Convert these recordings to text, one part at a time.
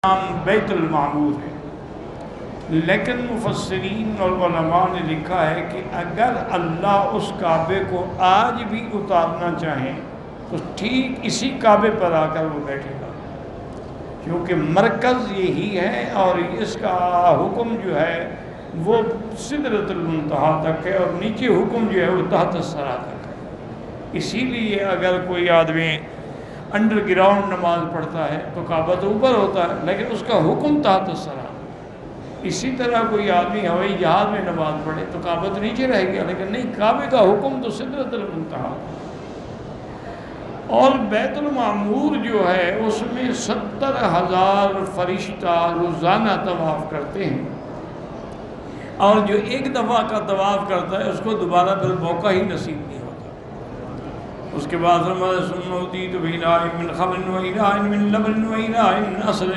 نام بیت المعمور ہے، لیکن مفسرین اور علماء نے لکھا ہے کہ اگر اللہ اس کعبے کو آج بھی اتارنا چاہیں تو ٹھیک اسی کعبے پر آ کر وہ بیٹھے گا، کیونکہ مرکز یہی ہے اور اس کا حکم جو ہے وہ سدرۃ المنتہا تک ہے اور نیچے حکم جو ہے وہ تحت الثری تک ہے۔ اسی لیے اگر کوئی آدمی انڈر گراؤنڈ نماز پڑھتا ہے تو کعبہ تو اوپر ہوتا ہے لیکن اس کا حکم تحت الثری۔ اسی طرح کوئی آدمی ہوائی جہاز میں نماز پڑھے تو کعبہ تو نیچے رہ گیا، لیکن نہیں، کعبے کا حکم تو سدرۃ المنتہا۔ اور بیت المعمور جو ہے اس میں 70,000 فرشتہ روزانہ طواف کرتے ہیں، اور جو ایک دفعہ کا طواف کرتا ہے اس کو دوبارہ پھر موقع ہی نصیب نہیں ہوتا۔ اس کے بعد فرمایا ثم اوتیت بإناء من خمر وإناء من لبن وإناء من عسل،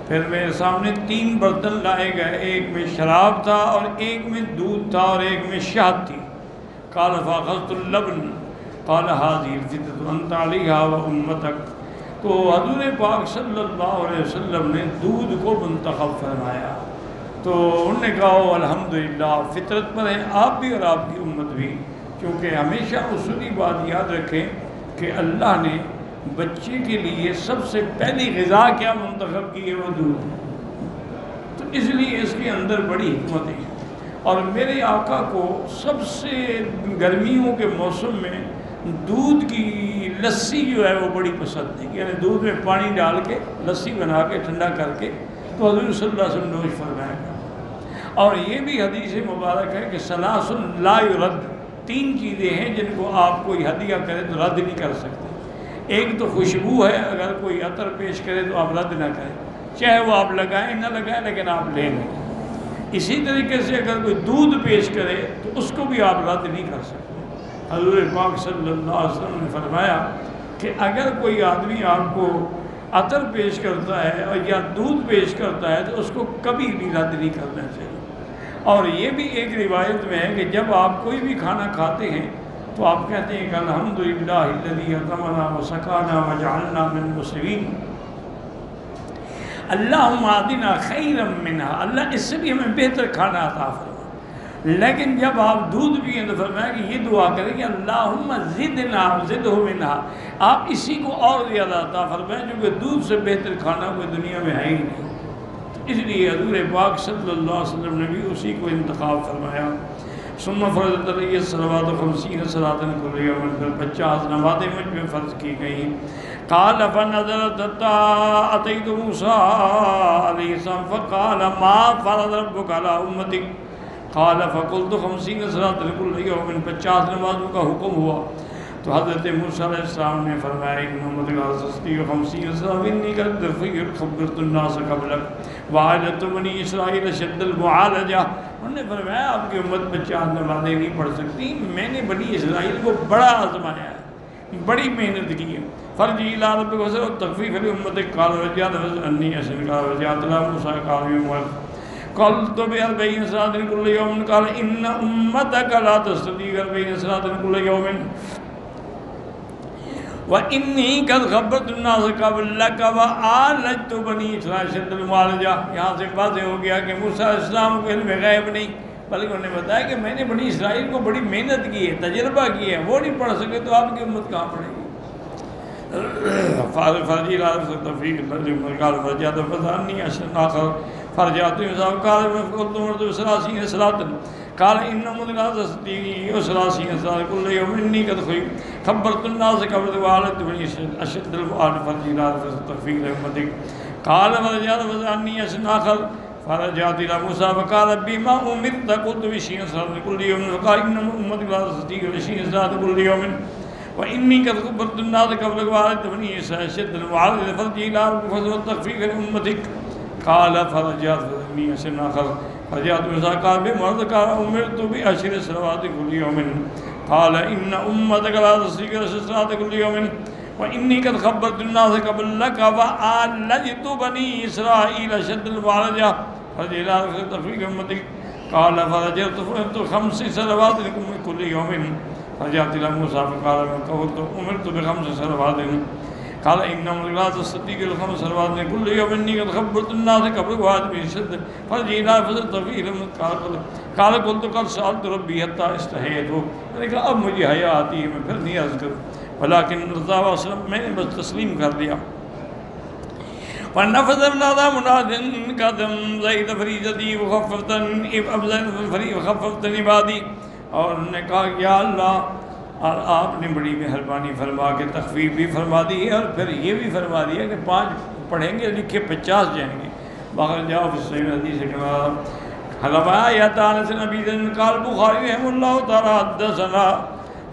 پھر میرے سامنے 3 برتن لائے گئے، ایک میں شراب تھا اور ایک میں دودھ تھا اور ایک میں شہد تھی۔ قال فأخذت اللبن قال هذه الفتنة أنت عليها وأمتك، تو حضور پاک صلی اللہ علیہ وسلم نے دودھ کو منتخب فرمایا، تو انہوں نے کہا الحمدللہ فطرت پر ہیں آپ بھی اور آپ کی امت بھی، کیونکہ ہمیشہ اصولی بات یاد رکھیں کہ اللہ نے بچے کے لیے سب سے پہلی غذا کیا منتخب کی ہے، وہ دودھ، تو اس لیے اس کے اندر بڑی حکمت ہے۔ اور میرے آقا کو سب سے گرمیوں کے موسم میں دودھ کی لسی جو ہے وہ بڑی پسند ہے، یعنی دودھ میں پانی ڈال کے لسی بنا کے ٹھنڈا کر کے تو حضور صلی اللہ علیہ وسلم نوش فرمایا گا۔ اور یہ بھی حدیث مبارک ہے کہ ثلاث لا یرد، 3 چیزیں ہیں جن کو آپ کوئی ہدیہ کرے تو رد نہیں کر سکتے۔ ایک تو خوشبو ہے، اگر کوئی عطر پیش کرے تو آپ رد نہ کریں، چاہے وہ آپ لگائیں نہ لگائیں لیکن آپ لے لیں۔ اسی طریقے سے اگر کوئی دودھ پیش کرے تو اس کو بھی آپ رد نہیں کر سکتے۔ حضور پاک صلی اللہ علیہ وسلم نے فرمایا کہ اگر کوئی آدمی آپ کو عطر پیش کرتا ہے اور یا دودھ پیش کرتا ہے تو اس کو کبھی بھی رد نہیں کرنا چاہیے۔ اور یہ بھی ایک روایت میں ہے کہ جب آپ کوئی بھی کھانا کھاتے ہیں تو آپ کہتے ہیں کہ الحمدللہ الذی اطعمنا وسقانا وجعلنا من المسلمین، اللہم اعطنا خیرا منہا، اللہ اس سے بھی ہمیں بہتر کھانا عطا فرما۔ لیکن جب آپ دودھ پئیں تو فرمایا کہ یہ دعا کریں کہ اللہم زدنا زدہ منہا، آپ اسی کو اور زیادہ عطا فرمائیں، کیونکہ دودھ سے بہتر کھانا کوئی دنیا میں ہے ہی نہیں۔ اس لیے حضور پاک صلی اللہ علیہ وسلم نے بھی اسی کو انتخاب فرمایا۔ ثم فرضت علی الصلوات 50 صلاۃ کل یوم، 50 نمازیں مجھ پہ فرض کی گئیں۔ قال فنظرت حتى اتيت موسى علیہ السلام فقال ما فرض ربك على امتك، قال فقلت 50 صلاۃ کل یوم، 50 نمازوں کا حکم ہوا تو حضرت موسیٰ علیہ السلام نے فرمایا ان محمد العزستی 50 صلاۃ انی قد خبرت الناس قبلک وعادت بنی اسرائیل شد المعالجہ، انہوں نے فرمایا آپ کی امت 50 نمازیں نہیں پڑھ سکتی، میں نے بنی اسرائیل کو بڑا آزمایا ہے، بڑی محنت کی ہے۔ فرجی الی ربک واسأل تخفیف لامتک، قال رجعت انی اشهد، قال رجعت الى موسیٰ قال یوم قلت ب40 صلاۃ کل یوم، قال ان امتک لا تستطيع 40 صلاۃ کل یوم وانی قد خبرت الناس قبلک وعالجت بنی اسرائیل شد المعالجہ۔ یہاں سے واضح ہو گیا کہ موسیٰ علیہ السلام کو علم غیب نہیں، بلکہ انہوں نے بتایا کہ میں نے بنی اسرائیل کو بڑی محنت کی ہے، تجربہ کی ہے، وہ نہیں پڑھ سکے تو آپ کی امت کہاں پڑھے گی۔ فرجی لا تفریق قال فرجعت فزعني اشهد اخر فرجعت قال قلت مرت 30 صلاة، قال ان مدغاستی 30 صلاة كل يوم انی قد خبرت الناس قبل وعالت بنی اشد الوعد فرجی لا تفریق امتک، قال فرجعت فزعني اشهد اخر فرجعت الى موسى فقال بما امرت، قلت ب20 صلاة كل يوم، فقال ان امتك لا تستطيع 20 صلاة كل يوم وإني قد خبرت الناس قبلك وعالجت بني إسرائيل شد المعالجة فرجع إلى ربك فاسأل تخفيفا لأمتك، قال فرجعت فإني أشهد آخر فرجعت موسى قال بما قال أمرت ب10 صلوات كل يوم، قال إن أمتك لا تستطيع 10 صلوات كل يوم وإني قد خبرت الناس قبلك وعالجت بني إسرائيل شد المعالجة فرجع إلى ربك تخفيفا لأمتك، قال فرجعت فأمرت 5 صلوات كل يوم فرجعت إلى موسى فقال قلت أمرت ب5 صلوات قال إنهم لا تصدق الخمس صلوات كل يوم إني قد خبرت الناس قبل وعد بشدة فرجعنا فزلت فيهم قال قلت قد سألت ربي حتى استحييت. میں نے کہا اب مجھے حیا آتی ہے میں پھر نہیں عرض کروں، ولیکن رضا و وسلم میں نے بس تسلیم کر دیا. فنفذ منادى مناد قدم زید فریضتی وخففتن عبادی. اور انہوں نے کہا یا اللہ، اور آپ نے بڑی مہربانی فرما کے تخفیف بھی فرما دی ہے اور پھر یہ بھی فرما دیا کہ 5 پڑھیں گے لکھے 50 جائیں گے. باہر جاؤ فی صحیح حدیث کے بعد حلفا یا تعالی سے نبی دن قال بخاری رحم اللہ تعالی حدثنا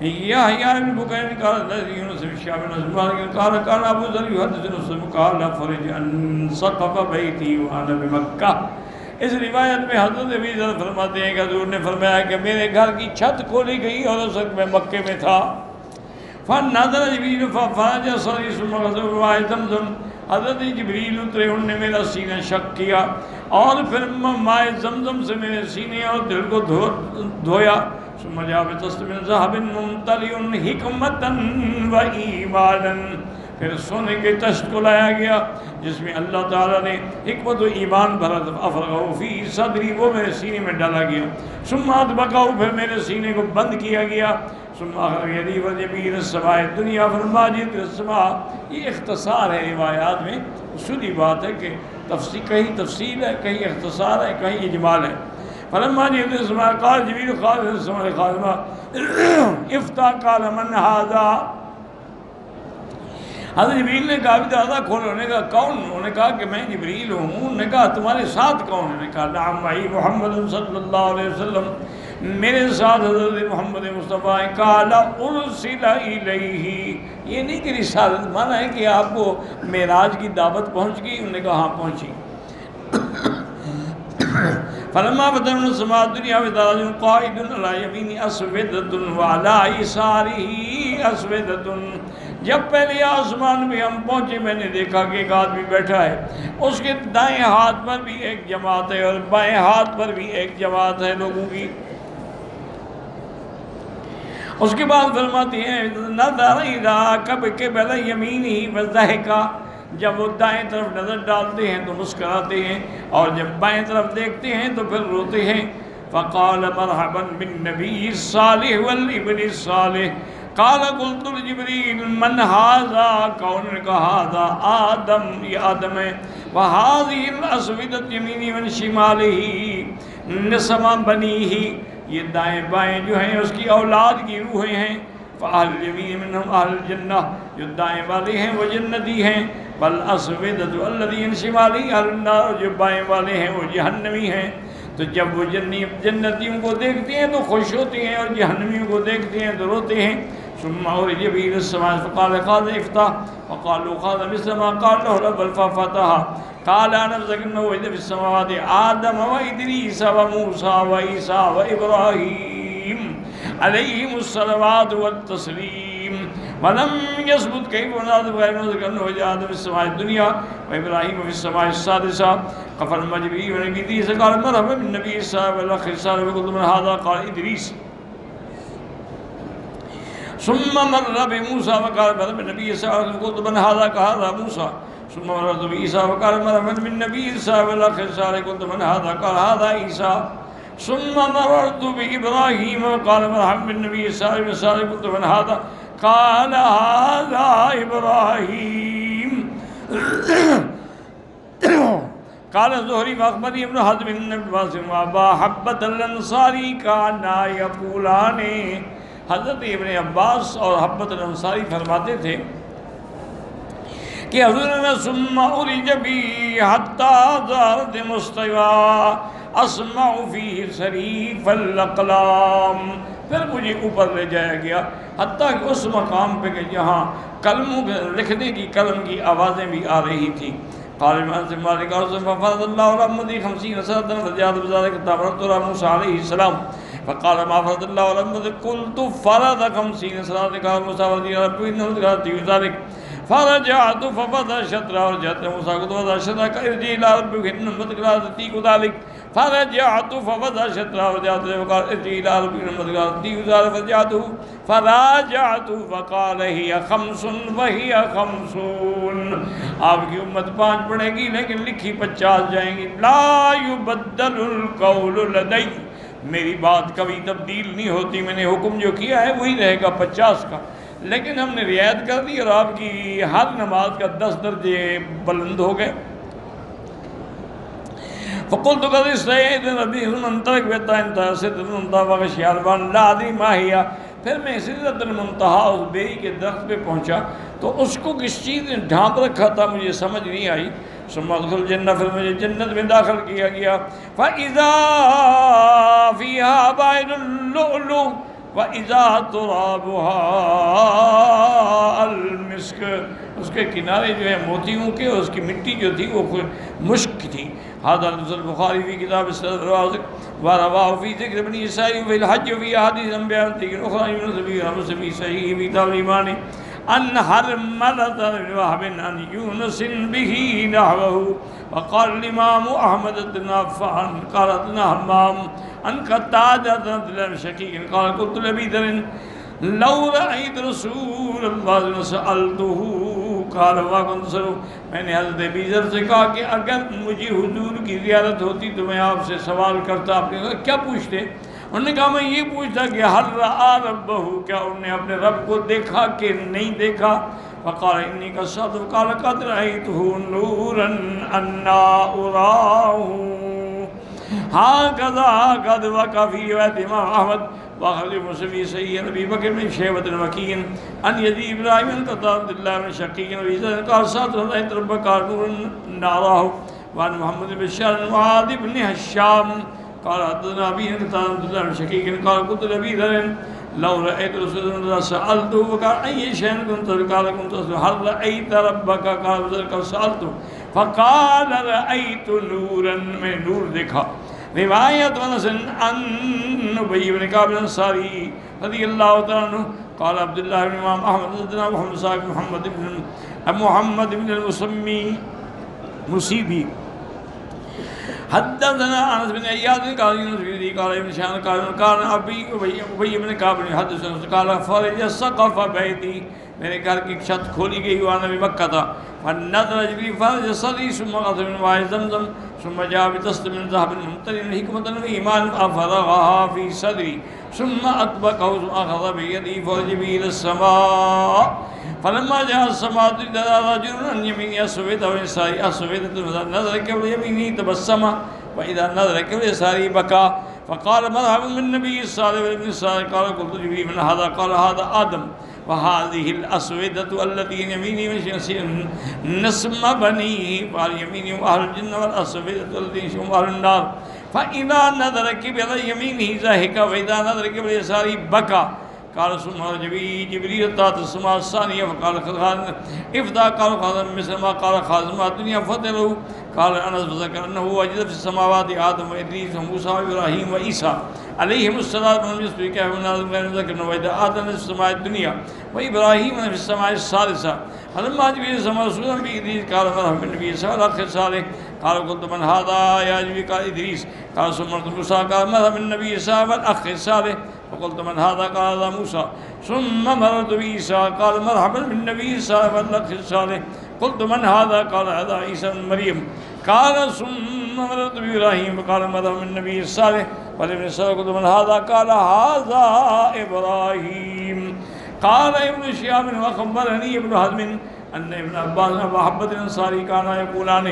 یحییٰ بن بکیر قال الذی یونس بن شہاب بن عثمان قال كان ابو ذر يحدث قال فرج ان سقف بیتی وانا بمکہ. اس روایت میں حضرت ابی ذر فرماتے ہیں کہ حضور نے فرمایا کہ میرے گھر کی چھت کھولی گئی اور اس وقت میں مکے میں تھا. فنظر جبریل ففرج صدری ثم غسل ماء زمزم. حضرت جبریل اترے، انہوں نے میرا سینہ شق کیا اور پھر مائے زمزم سے میرے سینے اور دل کو دھویا. ثم جاء بطست من ذهب ممتلئ حکمتا و ایمانا. پھر سونے کے تشت کو لایا گیا جس میں اللہ تعالیٰ نے حکمت و ایمان بھرا. افرغہ فی صدری، وہ میرے سینے میں ڈالا گیا. ثم اطبقہ، پھر میرے سینے کو بند کیا گیا. ثم اخرج یدی وجبیر السماء الدنیا فالماجد السماء. یہ اختصار ہے روایات میں، اصولی بات ہے کہ کہیں تفصیل ہے، کہیں اختصار ہے، کہیں اجمال ہے. فلما جئت السماء قال جبریل قال السماء خادمہ افتح قال من هذا. حضرت جبریل نے کہا بھی دروازہ کھولو. انہوں نے کہا کون؟ انہوں نے کہا کہ میں جبریل ہوں. انہوں نے کہا تمہارے ساتھ کون؟ انہوں نے کہا نعم معی محمد صلی اللہ علیہ وسلم، میرے ساتھ حضرت محمد مصطفیٰ ہیں. قال ارسل الیہ. یہ نہیں کہ رسالت مانا ہے کہ آپ کو معراج کی دعوت پہنچ گئی. انہوں نے کہا ہاں پہنچی. فلما فتحنا السماء الدنيا بتاج قائد على يمين اسودة وعلى يساره اسودة. جب پہلے آسمان میں ہم پہنچے میں نے دیکھا کہ ایک آدمی بیٹھا ہے، اس کے دائیں ہاتھ پر بھی ایک جماعت ہے اور بائیں ہاتھ پر بھی ایک جماعت ہے لوگوں کی. اس کے بعد فرماتی ہیں نظر اذا قبل یمینہ فضحکا. جب وہ دائیں طرف نظر ڈالتے ہیں تو مسکراتے ہیں اور جب بائیں طرف دیکھتے ہیں تو پھر روتے ہیں. فقال مرحبا بالنبی الصالح والابن الصالح. قال قلت لجبریل من هذا؟ کون نے کہا هذا آدم، یہ آدم ہے. وهذه الاسودة یمینی من شمالہ نسما بنیہ. یہ دائیں بائیں جو ہیں اس کی اولاد کی روحیں ہیں. فاہل الیمین منہم اہل الجنہ، جو دائیں والے ہیں وہ جنتی ہیں. والاسودة الذی من شمالہ اہل النار، جو بائیں والے ہیں وہ جہنمی ہیں. تو جب وہ جنتیوں کو دیکھتے ہیں تو خوش ہوتے ہیں اور جہنمیوں کو دیکھتے ہیں تو روتے ہیں. ثم عرج به الى السماء فقال قال افتح وقالوا قال مثل ما قال له رب ففتح. قال انا ذكرنا وجد في السماوات آدم وإدريس وموسى وعيسى وإبراهيم عليهم الصلوات والتسليم. ولم يثبت كيف ونادى غير ذكرنا وجد آدم في السماء الدنيا وإبراهيم في السماء السادسة. قفل المجبري ونبي إدريس قال مرحبا بالنبي صلى الله عليه وسلم وقلت من هذا؟ قال إدريس. ثم مر بموسى وقال مرحبا بالنبي صلى الله عليه وسلم وقلت من هذا؟ قال هذا موسى. ثم مررت بعيسى وقال مرحبا بالنبي صلى الله عليه وسلم وقلت من هذا؟ قال هذا عيسى. ثم مررت بإبراهيم وقال مرحبا بالنبي صلى الله عليه وسلم وقلت من هذا؟ قال هذا إبراهيم. قال الزهري فأخبرني ابن حزم بن عباس وأبا حبة الأنصاري كانا يقولان. حضرت ابن عباس اور حبت الانصاری فرماتے تھے کہ حضور نے ثم عرج بی حتی ذات مستوى اسمع فیہ صریف الاقلام. پھر مجھے اوپر لے جایا گیا حتیٰ کہ اس مقام پہ کہ جہاں قلموں لکھنے کی قلم کی آوازیں بھی آ رہی تھیں. قال مالک ففرض اللہ علی امتی 50 سنة فزاد بذلك تمرت على موسى عليه السلام. فقال ما فرض الله على امتي؟ قلت فرض 50 سنة. قال موسى رضي الله عنه انه قال ذلك. فرجعت ففتح شطرا ورجعت موسى قلت فتح شطرا ارجع الى ربك ان امتك لا تطيق ذلك. فرجعت ففتح شطرا ورجعت وقال ارجع الى ربك ان امتك لا تطيق ذلك. فرجعت فراجعت فقال هي 5 وهي 50. آپ کی امت 5 پڑھے گی لیکن لکھی 50 جائیں گی. لا يبدل القول لدی، میری بات کبھی تبدیل نہیں ہوتی، میں نے حکم جو کیا ہے وہی رہے گا 50 کا، لیکن ہم نے رعایت کر دی اور آپ کی ہر نماز کا 10 درجے بلند ہو گئے. فقلت قد استحييت ربي ثم انطلق حتى انتهى سدرة المنتهى وغشي الوان لا ادري ما هي. پھر میں سدرۃ المنتہا اس بیری کے درخت پہ پہنچا تو اس کو کس چیز نے ڈھانپ رکھا تھا مجھے سمجھ نہیں آئی. ثم ادخل الجنہ، پھر مجھے جنت میں داخل کیا گیا. فاذا فيها بائل اللؤلؤ وَإِذَا تُرَابُهَا الْمِسْكِ، اس کے کنارے جو ہیں موتیوں کے، اور اس کی مٹی جو تھی وہ مشک تھی. هذا نزل البخاری في كتاب الصلاة الرازق ورواه في ذكر ابن إسحاق في الحج وفي أحاديث أنبياء أخرى يونس في صحيح في كتاب الإيمان أن حرملة بن وهب عن يونس به نحوه. وقال الإمام أحمد بن عفان قال حدثنا همام عن قتادة بن شقيق قال قلت لأبي ذر لو رأيت رسول اللہ سألته قال وكنت سألته. میں نے حضرت ابی ذر سے کہا کہ اگر مجھے حضور کی زیارت ہوتی تو میں آپ سے سوال کرتا. آپ نے کہا کیا پوچھتے؟ انہوں نے کہا میں یہ پوچھتا کہ هل رأى ربه، کیا انہوں نے اپنے رب کو دیکھا کہ نہیں دیکھا؟ فقال انی قد صدق قال قد رأيته نورا انا أراه. هكذا قد وقع في رواية امام احمد واخرج مسلم في صحيح ابي بكر بن شيبة وكيع عن يزيد ابراهيم بن قتادة عبد الله بن شقيق ابي ذر قال سألت رأيت ربك نورا ناراه. وعن محمد بن بشار معاذ بن هشام قال حدثنا ابي قتادة عبد الله بن شقيق قال قلت لأبي ذر لو رأيت رسول الله سألته وقال أي شيء كنت قال كنت أسأل هل رأيت ربك قال سألته فقال رأيت نورا، میں نور دیکھا. روایت انس عن ابی بن کعب الانصاری رضی اللہ تعالیٰ عنہ قال عبد الله بن امام احمد حدثنا محمد صاحب محمد بن المسمی مصیبی حدثنا انس بن عیاض قال يونس بن ذي قال ابن شان قال ابی بن کعب حدثنا قال فرج السقف بیتی، میرے گھر کی چھت کھولی گئی ہوا نبی مکہ تھا. فنظر جبریل فرج صدری ثم غسل من ماء زمزم ثم جاء بطست من ذهب ممتلئ حكمة وإيمان ففرغها في صدري ثم أطبقه ثم أخذ بيدي فرج به إلى السماء. فلما جاء السماء رجل عن يمينه أسودة وعن يساره أسودة نظر قبل يمينه تبسم وإذا نظر قبل يساره بكى. فقال مرحبا بالنبي الصالح والابن الصالح. قال قلت جبريل من هذا؟ قال هذا آدم وهذه الأسودة التي يمينه نسم بنيه قال يمينه أهل الجنة والأسودة التي هم أهل النار. فإذا نظر قبل يمينه زهق وإذا نظر قبل يساره بكى. قال ثم جبريل طاعت السماء الثانية فقال افدى قال خازم مثل ما قال خازم الدنيا فضله. قال انس فذكر انه وجد في السماوات آدم وإدريس وموسى وإبراهيم وعيسى عليهم الصلاة والسلام كهف نازل غير ذكر انه وجد آدم في السماء الدنيا وإبراهيم في السماء الثالثة. فلما جبريل سمع رسولا بإدريس قال مرحبا بالنبي صلى الله عليه وسلم. قال قلت من هذا يا جبريل؟ قال إدريس. قال ثم موسى قال مرحبا بالنبي صلى الله عليه وسلم والأخ الصالح. فقلت من هذا؟ قال هذا موسى. ثم مررت بعيسى قال مرحبا بالنبي صلى الله عليه وسلم والأخ الصالح. قلت من هذا؟ قال هذا عيسى بن مريم. قال ثم مررت بإبراهيم قال مرحبا بالنبي الصالح والابن الصالح. قلت من هذا؟ قال هذا إبراهيم. قال ابن شهاب وخبرني ابن حزم أن ابن عباس وحبة الأنصاري كانا يقولان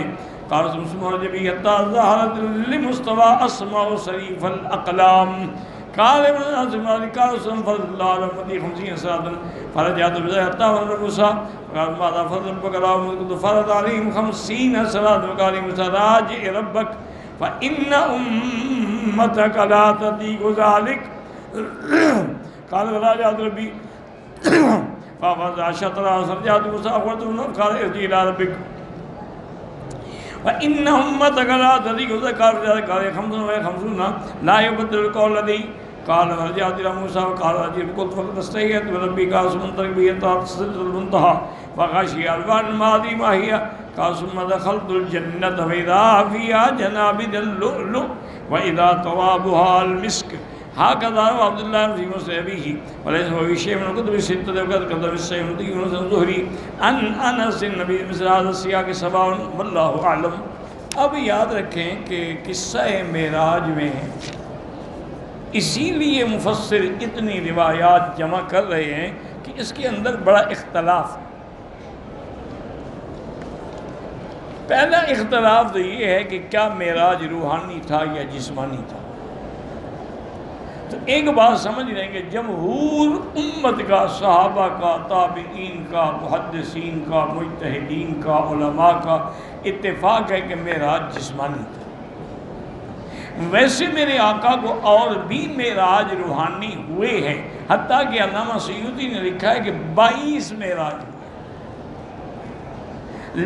قال ثم رجبي حتى ظهرت لمصطفى أسماء صريف الأقلام. قال ابن عاصم قال ثم فرض الله على أمتي 50 صلاة فرجعت بذلك حتى ولد موسى قال ماذا فرض ربك عليهم؟ فرض عليهم 50 صلاة. وقال موسى راجع ربك فإن أمتك لا تطيق ذلك. قال راجعت ربي ففرض 10 فرجعت موسى قال ارجع إلى ربك وإن أمتك لا تطيق ذلك. قال 55 لا يبدل القول الذي قال فرجعت إلى موسى وقال رجل قلت فقد استحييت بربي. قال ثم انطلق بي حتى سدرة المنتهى فغشي الوان ما أدري ما هي. قال ثم دخلت الجنة فإذا فيها جنابذ اللؤلؤ وإذا ترابها المسك. هكذا روى عبد الله في مسند أبيه وليس هو في شيء من الكتب الستة وقد كتب السيد يونس الزهري عن أنس النبي مثل هذا السياق سواء والله أعلم. اب یاد رکھیں کہ قصہ معراج میں اسی لیے مفسر اتنی روایات جمع کر رہے ہیں کہ اس کے اندر بڑا اختلاف ہے. پہلا اختلاف تو یہ ہے کہ کیا معراج روحانی تھا یا جسمانی تھا. تو ایک بات سمجھ لیں کہ جمہور امت کا، صحابہ کا، تابعین کا، محدثین کا، مجتہدین کا، علماء کا اتفاق ہے کہ معراج جسمانی تھا. ویسے میرے آقا کو اور بھی معراج روحانی ہوئے ہیں، حتیٰ کہ علامہ سیوطی نے لکھا ہے کہ 22 معراج ہوئے،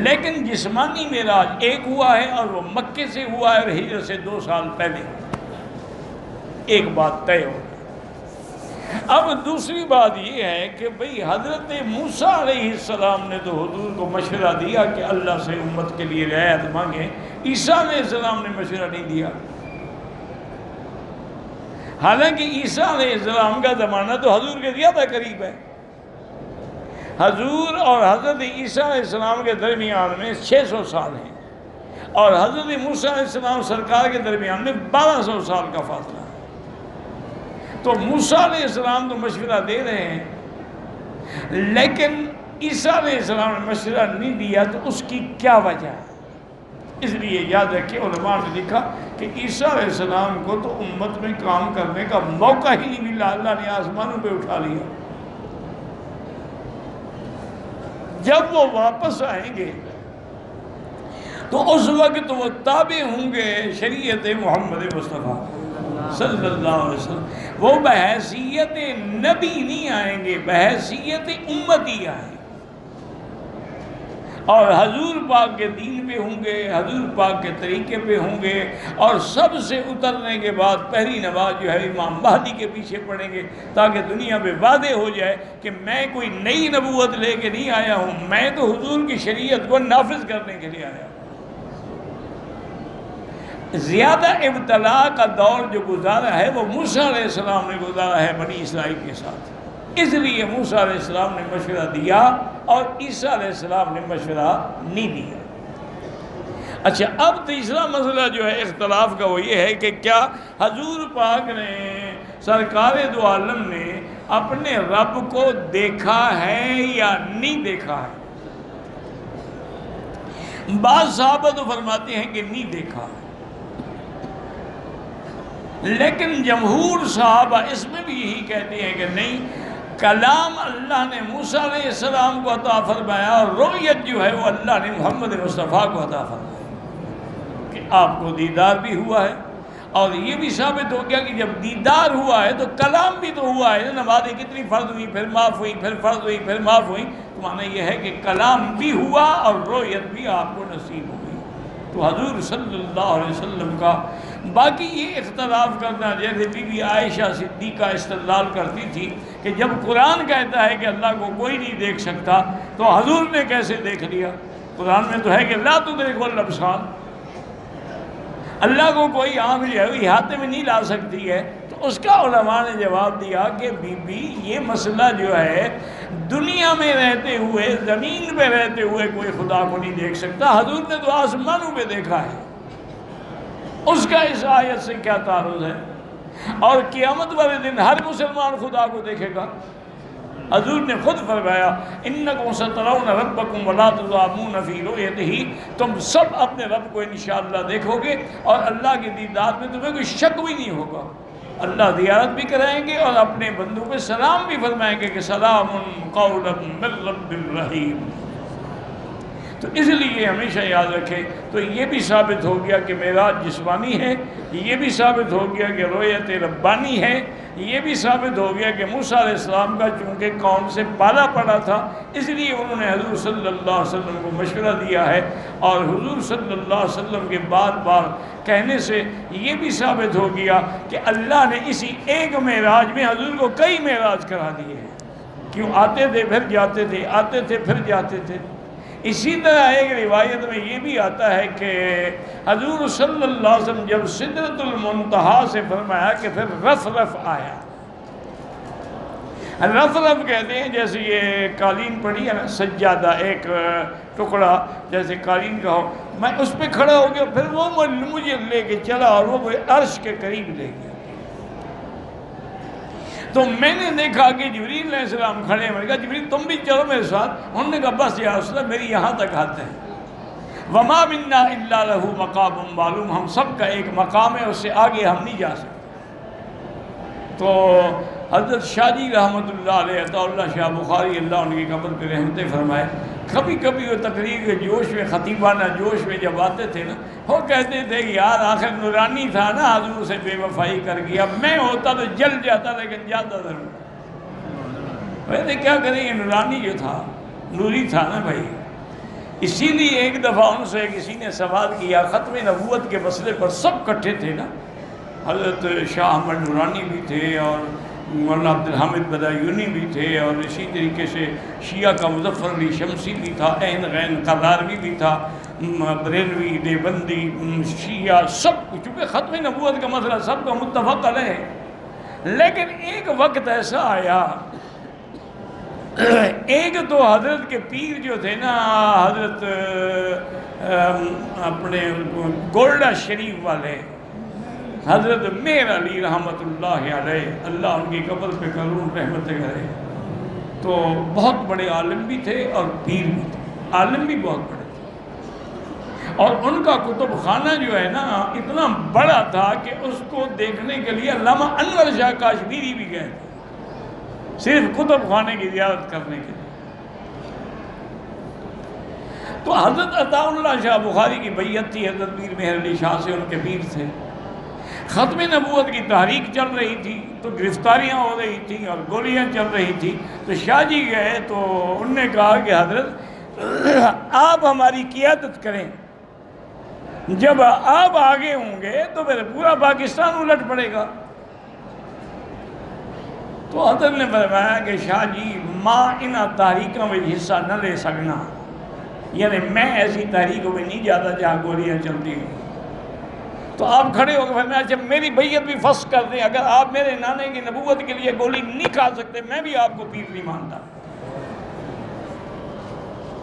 لیکن جسمانی معراج ایک ہوا ہے اور وہ مکے سے ہوا ہے اور ہجرت سے 2 سال پہلے. ایک بات طے ہو. اب دوسری بات یہ ہے کہ بھئی حضرت موسیٰ علیہ السلام نے تو حضور کو مشورہ دیا کہ اللہ سے امت کے لیے رعایت مانگیں. عیسیٰ علیہ السلام نے مشورہ نہیں دیا، حالانکہ عیسیٰ علیہ السلام کا زمانہ تو حضور کے زیادہ قریب ہے. حضور اور حضرت عیسیٰ علیہ السلام کے درمیان میں 600 سال ہیں اور حضرت موسیٰ علیہ السلام سرکار کے درمیان میں 1200 سال کا فاصلہ ہے. تو موسیٰ علیہ السلام تو مشورہ دے رہے ہیں، لیکن عیسیٰ علیہ السلام نے مشورہ نہیں دیا. تو اس کی کیا وجہ ہے؟ اس لیے یاد رکھیں علماء نے لکھا کہ عیسیٰ علیہ السلام کو تو امت میں کام کرنے کا موقع ہی نہیں ملا، اللہ نے آسمانوں پہ اٹھا لیا. جب وہ واپس آئیں گے تو اس وقت وہ تابع ہوں گے شریعت محمد مصطفیٰ صلی اللہ علیہ وسلم. وہ بحیثیت نبی نہیں آئیں گے، بحیثیت امتی آئیں گے اور حضور پاک کے دین پہ ہوں گے، حضور پاک کے طریقے پہ ہوں گے. اور سب سے اترنے کے بعد پہلی نماز جو ہے امام مہدی کے پیچھے پڑھیں گے، تاکہ دنیا پہ واضح ہو جائے کہ میں کوئی نئی نبوت لے کے نہیں آیا ہوں، میں تو حضور کی شریعت کو نافذ کرنے کے لیے آیا ہوں. زیادہ ابتلاء کا دور جو گزارا ہے وہ موسیٰ علیہ السلام نے گزارا ہے بنی اسرائیل کے ساتھ. اس لیے موسیٰ علیہ السلام نے مشورہ دیا اور عیسیٰ علیہ السلام نے مشورہ نہیں دیا. اچھا، اب تیسرا مسئلہ جو ہے اختلاف کا وہ یہ ہے کہ کیا حضور پاک نے، سرکار دو عالم نے اپنے رب کو دیکھا ہے یا نہیں دیکھا ہے؟ بعض صحابہ تو فرماتے ہیں کہ نہیں دیکھا، لیکن جمہور صحابہ اس میں بھی یہی کہتے ہیں کہ نہیں، کلام اللہ نے موسیٰ علیہ السلام کو عطا فرمایا اور رؤیت جو ہے وہ اللہ نے محمد مصطفیٰ کو عطا فرمایا کہ آپ کو دیدار بھی ہوا ہے. اور یہ بھی ثابت ہو گیا کہ جب دیدار ہوا ہے تو کلام بھی تو ہوا ہے. نمازیں کتنی فرض ہوئی، پھر معاف ہوئی، پھر فرض ہوئی، پھر معاف ہوئی. تو معنی یہ ہے کہ کلام بھی ہوا اور رؤیت بھی آپ کو نصیب ہوئی. تو حضور صلی اللہ علیہ وسلم کا باقی یہ اختلاف کرنا، جیسے بی بی عائشہ صدیقہ استدلال کرتی تھی کہ جب قرآن کہتا ہے کہ اللہ کو کوئی نہیں دیکھ سکتا تو حضور نے کیسے دیکھ لیا؟ قرآن میں تو ہے کہ لا تدرکہ الابصار، اللہ کو کوئی آنکھ جو ہے احاطے میں نہیں لا سکتی ہے. تو اس کا علماء نے جواب دیا کہ بی بی یہ مسئلہ جو ہے دنیا میں رہتے ہوئے، زمین پہ رہتے ہوئے کوئی خدا کو نہیں دیکھ سکتا. حضور نے تو آسمانوں پہ دیکھا ہے، اس کا اس آیت سے کیا تعارض ہے؟ اور قیامت والے دن ہر مسلمان خدا کو دیکھے گا. حضور نے خود فرمایا انکم سترون ربکم ولا تضامون فی رؤیتہ، تم سب اپنے رب کو انشاءاللہ دیکھو گے اور اللہ کی دیدار میں تمہیں کوئی شک بھی نہیں ہوگا. اللہ زیارت بھی کرائیں گے اور اپنے بندوں پہ سلام بھی فرمائیں گے کہ سلام قولا من رب الرحیم. تو اس لیے ہمیشہ یاد رکھیں. تو یہ بھی ثابت ہو گیا کہ معراج جسمانی ہے، یہ بھی ثابت ہو گیا کہ رؤیت ربانی ہے، یہ بھی ثابت ہو گیا کہ موسیٰ علیہ السلام کا چونکہ قوم سے پالا پڑا تھا اس لیے انہوں نے حضور صلی اللہ علیہ وسلم کو مشورہ دیا ہے. اور حضور صلی اللہ علیہ وسلم کے بار بار کہنے سے یہ بھی ثابت ہو گیا کہ اللہ نے اسی ایک معراج میں حضور کو کئی معراج کرا دیے ہیں. کیوں؟ آتے تھے پھر جاتے تھے، آتے تھے پھر جاتے تھے. اسی طرح ایک روایت میں یہ بھی آتا ہے کہ حضور صلی اللہ علیہ وسلم جب سدرۃ المنتہا سے فرمایا کہ پھر رف رف آیا. رف رف کہتے ہیں جیسے یہ قالین پڑی ہے نا، سجادہ ایک ٹکڑا جیسے قالین کا ہو، میں اس پہ کھڑا ہو گیا، پھر وہ مجھے لے کے چلا اور وہ عرش کے قریب لے گیا. تو میں نے دیکھا کہ جبریل علیہ السلام کھڑے ہیں. میں نے کہا جبریل تم بھی چلو میرے ساتھ. انہوں نے کہا بس یا رسول اللہ میری یہاں تک حد ہے. وما منا الا لہ مقام معلوم، ہم سب کا ایک مقام ہے، اس سے آگے ہم نہیں جا سکتے. تو حضرت شاہ جی رحمۃ اللہ علیہ، عطا اللہ شاہ بخاری اللہ ان کی قبر پہ رحمتیں فرمائے، کبھی کبھی وہ تقریر کے جوش میں، خطیبانہ جوش میں جب آتے تھے نا، وہ کہتے تھے کہ یار آخر نورانی تھا نا، حضور سے بے وفائی کر گیا، میں ہوتا تو جل جاتا لیکن جاتا ضرور. ویسے کیا کریں، یہ نورانی جو تھا نوری تھا نا بھائی. اسی لیے ایک دفعہ ان سے کسی نے سوال کیا، ختم نبوت کے مسئلے پر سب کٹھے تھے نا، حضرت شاہ احمد نورانی بھی تھے اور مولانا عبدالحامد بدایونی بھی تھے، اور اسی طریقے سے شیعہ کا مظفر علی شمسی بھی تھا، عین غین قراروی بھی تھا، بریلوی، دیوبندی، شیعہ، سب چونکہ ختم نبوت کا مسئلہ سب کا متفق علیہ ہے. لیکن ایک وقت ایسا آیا، ایک تو حضرت کے پیر جو تھے نا، حضرت اپنے گولڈا شریف والے حضرت میر علی رحمۃ اللہ علیہ، اللہ ان کی قبر پہ کروں رحمتیں کرے، تو بہت بڑے عالم بھی تھے اور پیر بھی تھے. عالم بھی بہت بڑے تھے، اور ان کا کتب خانہ جو ہے نا اتنا بڑا تھا کہ اس کو دیکھنے کے لیے علامہ انور شاہ کاشمیری بھی گئے تھے صرف کتب خانے کی زیارت کرنے کے لیے. تو حضرت عطا اللہ شاہ بخاری کی بیعت تھی حضرت پیر مہر علی شاہ سے، ان کے پیر تھے. ختم نبوت کی تحریک چل رہی تھی تو گرفتاریاں ہو رہی تھیں اور گولیاں چل رہی تھی. تو شاہ جی گئے تو انہوں نے کہا کہ حضرت آپ ہماری قیادت کریں، جب آپ آگے ہوں گے تو پھر پورا پاکستان الٹ پڑے گا. تو حضرت نے فرمایا کہ شاہ جی ماں ان تحریکوں میں حصہ نہ لے سکنا، یعنی میں ایسی تحریکوں میں نہیں جاتا جہاں گولیاں چلتی ہیں. تو آپ کھڑے ہو گئے، فرمایا جب میری بیعت بھی فسخ کر دیں، اگر آپ میرے نانے کی نبوت کے لیے گولی نہیں کھا سکتے، میں بھی آپ کو پیر نہیں مانتا.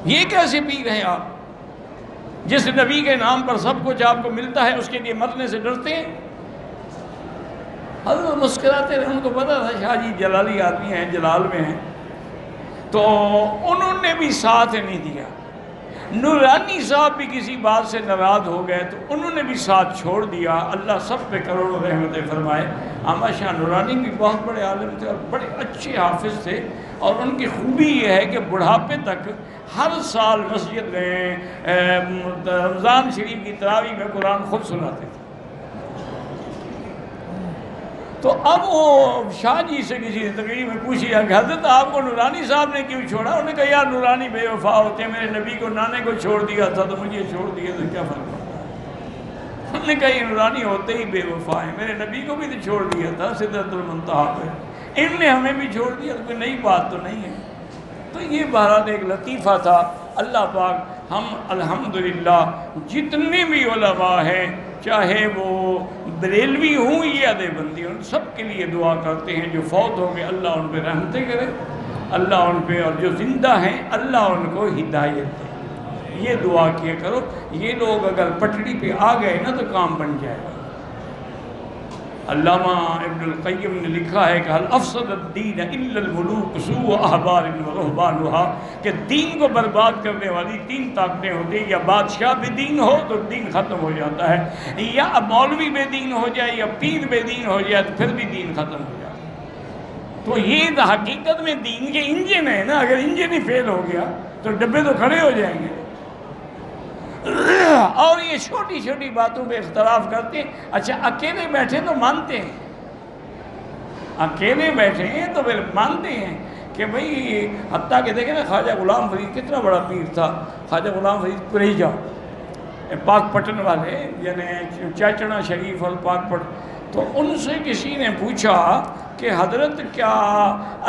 یہ کیسے پیر ہیں آپ، جس نبی کے نام پر سب کچھ آپ کو ملتا ہے اس کے لیے مرنے سے ڈرتے ہیں؟ حضرت مسکراتے رہے، ان کو پتا تھا شاہ جی جلالی آدمی ہیں، جلال میں ہیں، تو انہوں نے بھی ساتھ نہیں دیا. نورانی صاحب بھی کسی بات سے ناراض ہو گئے تو انہوں نے بھی ساتھ چھوڑ دیا. اللہ سب پہ کروڑوں رحمتیں فرمائے. احمد شاہ نورانی بھی بہت بڑے عالم تھے اور بڑے اچھے حافظ تھے، اور ان کی خوبی یہ ہے کہ بڑھاپے تک ہر سال مسجد میں رمضان شریف کی تراویح میں قرآن خود سناتے تھے. تو اب وہ شاہ جی سے کسی تقریر میں پوچھا کہ حضرت آپ کو نورانی صاحب نے کیوں چھوڑا؟ انہوں نے کہا یار نورانی بے وفا ہوتے ہیں، میرے نبی کو نانے کو چھوڑ دیا تھا تو مجھے چھوڑ دیا تو کیا فرق پڑتا ہے؟ انہوں نے کہا یہ نورانی ہوتے ہی بے وفا ہیں، میرے نبی کو بھی تو چھوڑ دیا تھا سدرۃ المنتہا پہ، ان نے ہمیں بھی چھوڑ دیا، تو کوئی نئی بات تو نہیں ہے. تو یہ بہرحال ایک لطیفہ تھا. اللہ پاک ہم الحمدللہ جتنے بھی علماء ہیں، چاہے وہ بریلوی ہوں یا دیوبندی، ان سب کے لیے دعا کرتے ہیں. جو فوت ہو گئے اللہ ان پہ رحمتیں کرے، اللہ ان پہ، اور جو زندہ ہیں اللہ ان کو ہدایت دے. یہ دعا کیا کرو. یہ لوگ اگر پٹڑی پہ آ گئے نا تو کام بن جائے گا. علامہ ابن القیم نے لکھا ہے کہ حل افسد الدین الا الملوک سوء احبار و رہبانها، کہ دین کو برباد کرنے والی تین طاقتیں ہوتی ہیں، یا بادشاہ بے دین ہو تو دین ختم ہو جاتا ہے، یا مولوی بے دین ہو جائے یا پیر بے دین ہو جائے تو پھر بھی دین ختم ہو جاتا ہے. تو یہ حقیقت میں دین کے انجن ہے نا. اگر انجن ہی فیل ہو گیا تو ڈبے تو کھڑے ہو جائیں گے. اور یہ چھوٹی چھوٹی باتوں پہ اختلاف کرتے ہیں. اچھا اکیلے بیٹھے تو مانتے ہیں، اکیلے بیٹھے ہیں تو پھر مانتے ہیں کہ بھئی، حتیٰ کہ دیکھیں نا خواجہ غلام فرید کتنا بڑا پیر تھا. خواجہ غلام فرید قریجہ پاک پٹن والے، یعنی چاچڑا شریف اور پاک پٹن. تو ان سے کسی نے پوچھا کہ حضرت کیا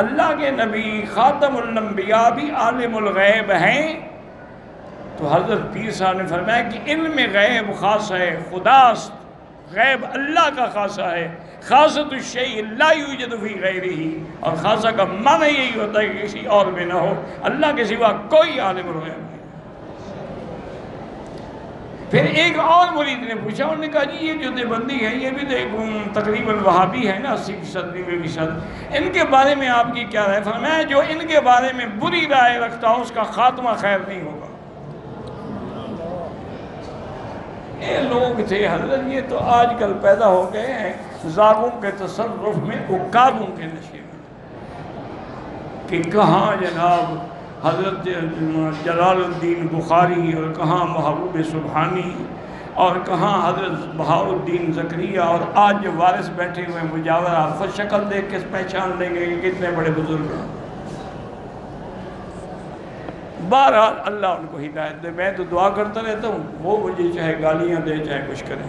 اللہ کے نبی خاتم الانبیاء بھی عالم الغیب ہیں؟ تو حضرت پیر صاحب نے فرمایا کہ علم غیب خاصہ ہے خداست، غیب اللہ کا خاصہ ہے، خاصۃ الشیء لا یوجد فی غیرہ، اور خاصہ کا معنی یہی ہوتا ہے کہ کسی اور میں نہ ہو، اللہ کے سوا کوئی عالم الغیب نہیں۔ پھر ایک اور مرید نے پوچھا، انہوں نے کہا جی یہ جو دیوبندی ہے یہ بھی تقریباً وہابی ہے نا 80% 90%، ان کے بارے میں آپ کی کیا رائے؟ فرمایا جو ان کے بارے میں بری رائے رکھتا ہو اس کا خاتمہ خیر نہیں ہوگا۔ یہ لوگ تھے حضرت، یہ تو آج کل پیدا ہو گئے ہیں زاغوں کے تصرف میں، عکابوں کے نشے میں، کہ کہاں جناب حضرت جلال الدین بخاری، اور کہاں محبوب سبحانی، اور کہاں حضرت بہاؤالدین زکریا، اور آج جو وارث بیٹھے ہوئے مجاورہ، خود شکل دیکھ کے پہچان لیں گے کہ کتنے بڑے بزرگ ہیں۔ بہرحال اللہ ان کو ہدایت دے، میں تو دعا کرتا رہتا ہوں، وہ مجھے چاہے گالیاں دے چاہے کچھ کریں۔